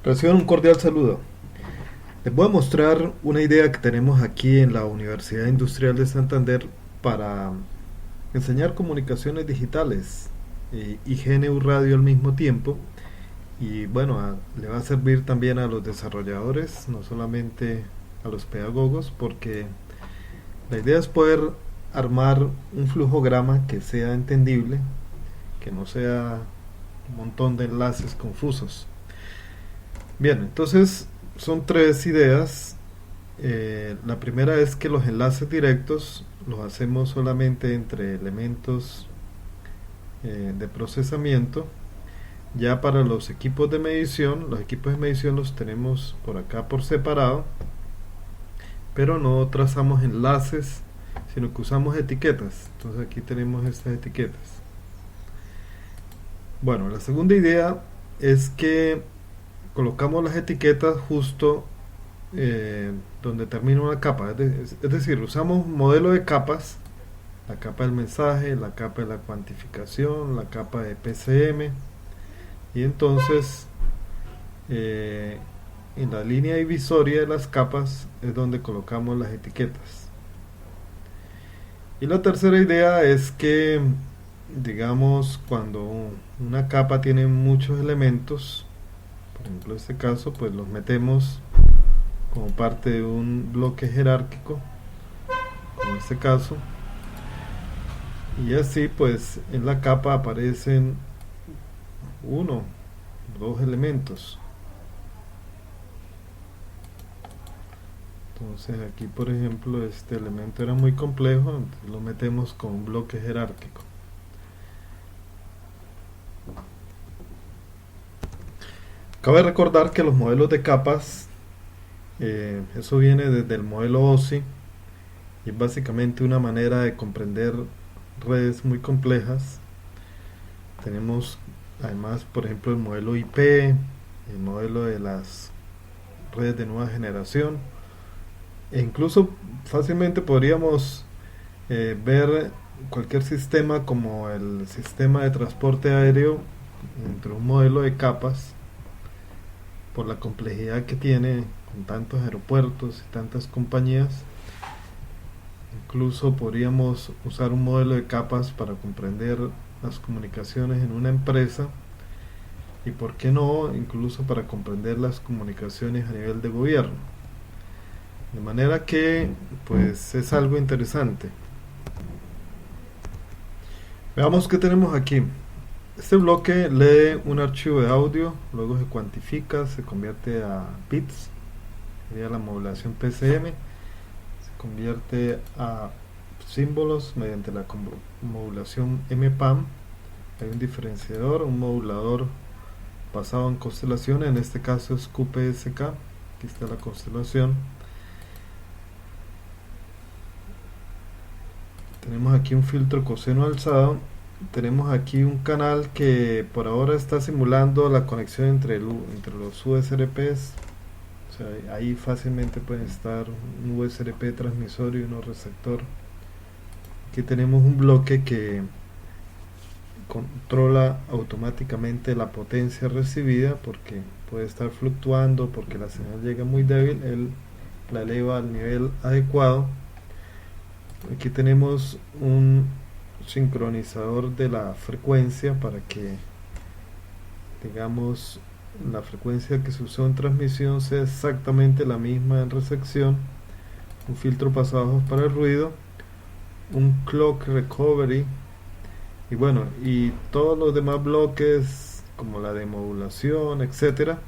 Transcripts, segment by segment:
Reciban un cordial saludo. Les voy a mostrar una idea que tenemos aquí en la Universidad Industrial de Santander para enseñar comunicaciones digitales y GNU Radio al mismo tiempo. Y bueno, le va a servir también a los desarrolladores, no solamente a los pedagogos, porque la idea es poder armar un flujograma que sea entendible, que no sea un montón de enlaces confusos. Bien, entonces son tres ideas. La primera es que los enlaces directos los hacemos solamente entre elementos de procesamiento. Ya para los equipos de medición, los equipos de medición los tenemos por acá por separado, pero no trazamos enlaces, sino que usamos etiquetas. Entonces aquí tenemos estas etiquetas. Bueno, la segunda idea es que colocamos las etiquetas justo donde termina una capa. Es decir, usamos un modelo de capas, la capa del mensaje, la capa de la cuantificación, la capa de PCM, y entonces en la línea divisoria de las capas es donde colocamos las etiquetas. Y la tercera idea es que, digamos, cuando una capa tiene muchos elementos, por ejemplo en este caso, pues los metemos como parte de un bloque jerárquico, como en este caso, y así pues en la capa aparecen uno, dos elementos. Entonces aquí por ejemplo este elemento era muy complejo, entonces lo metemos con un bloque jerárquico. Cabe recordar que los modelos de capas, eso viene desde el modelo OSI, y es básicamente una manera de comprender redes muy complejas. Tenemos además, por ejemplo, el modelo IP, el modelo de las redes de nueva generación, e incluso fácilmente podríamos ver cualquier sistema como el sistema de transporte aéreo entre un modelo de capas por la complejidad que tiene con tantos aeropuertos y tantas compañías. Incluso podríamos usar un modelo de capas para comprender las comunicaciones en una empresa, y por qué no, incluso para comprender las comunicaciones a nivel de gobierno. De manera que pues es algo interesante. Veamos qué tenemos aquí. Este bloque lee un archivo de audio, luego se cuantifica, se convierte a bits, sería la modulación PCM, se convierte a símbolos mediante la modulación MPAM. Hay un diferenciador, un modulador basado en constelaciones, en este caso es QPSK, aquí está la constelación. Tenemos aquí un filtro coseno alzado. Tenemos aquí un canal que por ahora está simulando la conexión entre los USRPs. O sea, ahí fácilmente puede estar un USRP transmisor y uno receptor. Aquí tenemos un bloque que controla automáticamente la potencia recibida, porque puede estar fluctuando, porque la señal llega muy débil, él la eleva al nivel adecuado. Aquí tenemos un sincronizador de la frecuencia para que, digamos, la frecuencia que se usó en transmisión sea exactamente la misma en recepción. Un filtro pasabajos para el ruido, un clock recovery, y bueno, y todos los demás bloques como la demodulación, etcétera,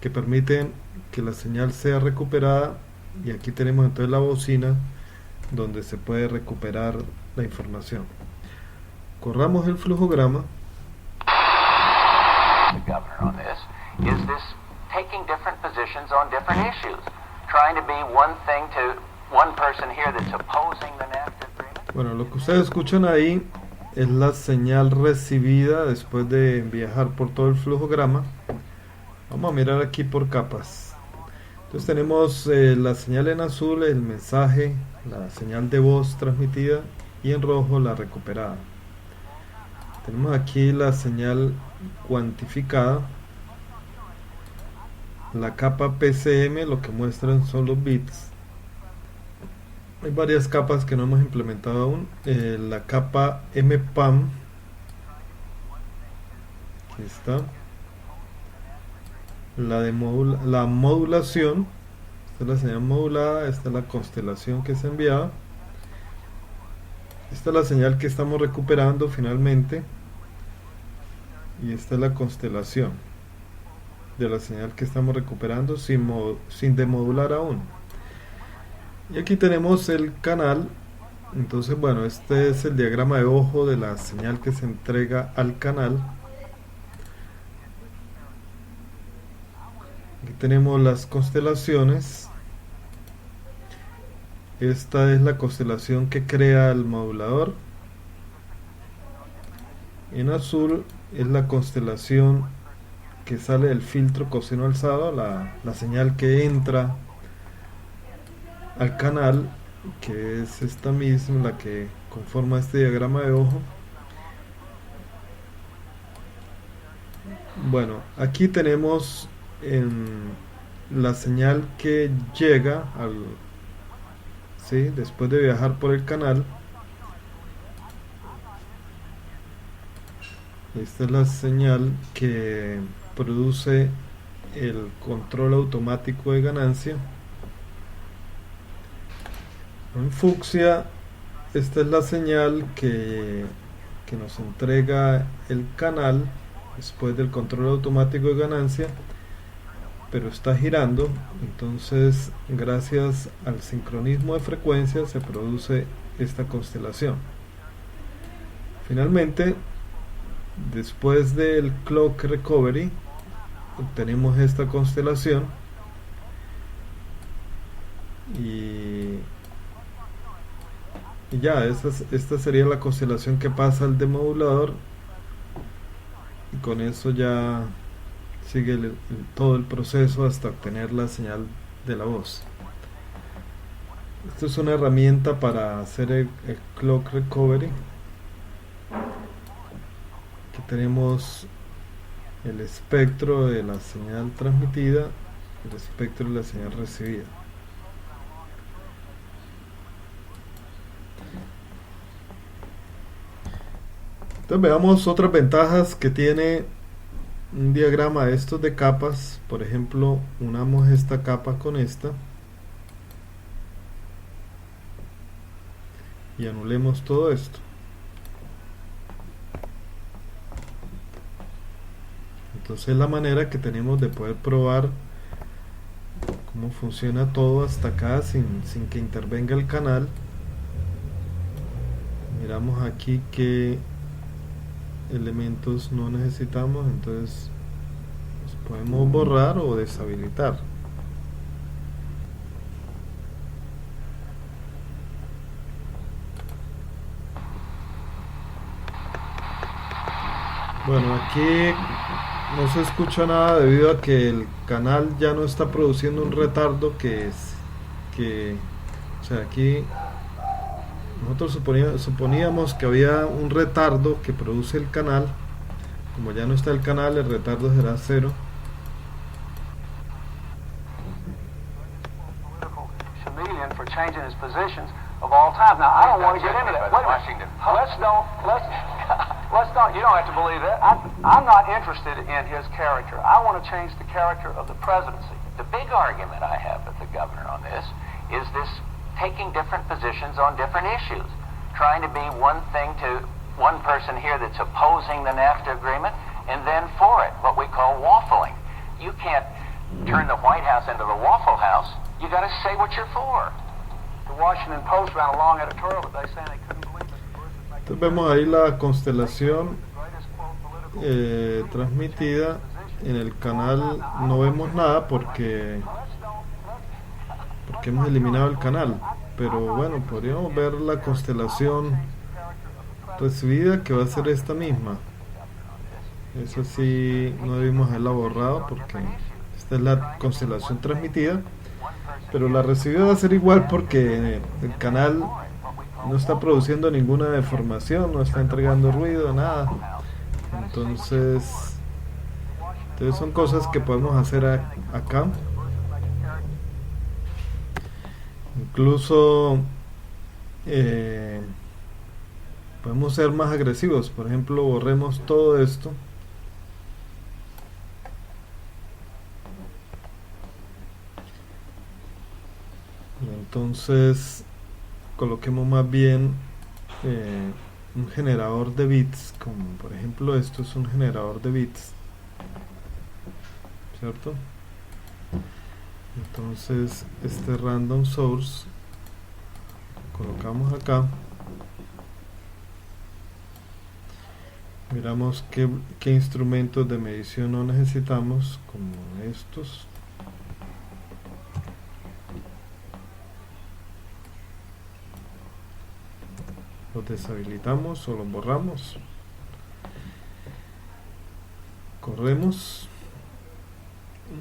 que permiten que la señal sea recuperada. Y aquí tenemos entonces la bocina donde se puede recuperar la información. Corramos el flujograma. The governor on this is this taking different positions on different issues, trying to be one thing to one person here that's opposing the NAFTA agreement. Bueno, lo que ustedes escuchan ahí es la señal recibida después de viajar por todo el flujograma. Vamos a mirar aquí por capas. Entonces tenemos la señal en azul, el mensaje, la señal de voz transmitida, y en rojo la recuperada. Tenemos aquí la señal cuantificada, La capa PCM lo que muestran son los bits. Hay varias capas que no hemos implementado aún. La capa MPAM, aquí está. La modulación, esta es la señal modulada, esta es la constelación que se enviaba. Esta es la señal que estamos recuperando finalmente. Y esta es la constelación de la señal que estamos recuperando sin demodular aún. Y aquí tenemos el canal. Entonces, bueno, este es el diagrama de ojo de la señal que se entrega al canal. Aquí tenemos las constelaciones. Esta es la constelación que crea el modulador. En azul es la constelación que sale del filtro coseno alzado, la señal que entra al canal, que es esta misma, la que conforma este diagrama de ojo. Bueno, aquí tenemos la señal que llega ¿sí? Después de viajar por el canal. Esta es la señal que produce el control automático de ganancia. En fucsia, esta es la señal que nos entrega el canal después del control automático de ganancia, pero está girando. Entonces, gracias al sincronismo de frecuencia se produce esta constelación. Finalmente, después del clock recovery, obtenemos esta constelación y ya, esta sería la constelación que pasa al demodulador, y con eso ya sigue todo el proceso hasta obtener la señal de la voz. Esto es una herramienta para hacer el clock recovery. Aquí tenemos el espectro de la señal transmitida, el espectro de la señal recibida. Entonces veamos otras ventajas que tiene un diagrama de estos de capas. Por ejemplo, unamos esta capa con esta y anulemos todo esto. Entonces la manera que tenemos de poder probar cómo funciona todo hasta acá sin que intervenga el canal. Miramos aquí qué elementos no necesitamos, entonces los podemos borrar o deshabilitar. Bueno, aquí no se escucha nada debido a que el canal ya no está produciendo un retardo o sea, aquí nosotros suponíamos que había un retardo que produce el canal. Como ya no está el canal, el retardo será 0. For changing his positions of all time. Now, I don't want to get into that. Wait a minute. Let's don't. You don't have to believe that. I'm not interested in his character. I want to change the character of the presidency. The big argument I have with the governor on this is this taking different positions on different issues, trying to be one thing to one person here that's opposing the NAFTA agreement and then for it, what we call waffling. You can't turn the White House into the Waffle House. You got to say what you're for. The Washington Post ran a long editorial today saying they couldn't believe Mr. Bush was making. Entonces vemos ahí la constelación transmitida. En el canal no vemos nada porque hemos eliminado el canal, pero bueno, podríamos ver la constelación recibida, que va a ser esta misma. Eso sí, no debimos haberla borrado porque esta es la constelación transmitida, pero la recibida va a ser igual porque el canal no está produciendo ninguna deformación, no está entregando ruido, nada. Entonces Entonces son cosas que podemos hacer acá. Incluso podemos ser más agresivos. Por ejemplo, borremos todo esto. Y entonces coloquemos más bien un generador de bits, como por ejemplo esto es un generador de bits, ¿cierto? Entonces este random source colocamos acá, miramos qué instrumentos de medición no necesitamos, como estos. Los deshabilitamos o los borramos. Corremos.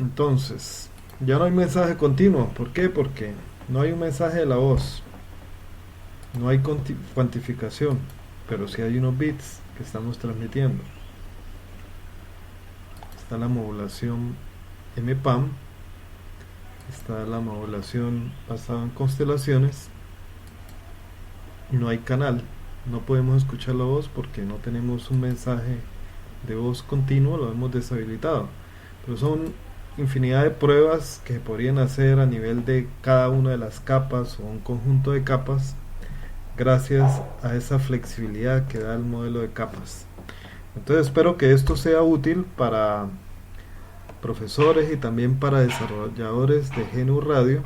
Entonces ya no hay mensaje continuo. ¿Por qué? Porque no hay un mensaje de la voz, no hay cuantificación, pero sí hay unos bits que estamos transmitiendo. Está la modulación MPAM, está la modulación basada en constelaciones. No hay canal, no podemos escuchar la voz porque no tenemos un mensaje de voz continuo, lo hemos deshabilitado. Pero son infinidad de pruebas que se podrían hacer a nivel de cada una de las capas o un conjunto de capas, gracias a esa flexibilidad que da el modelo de capas. Entonces espero que esto sea útil para profesores y también para desarrolladores de GNU Radio,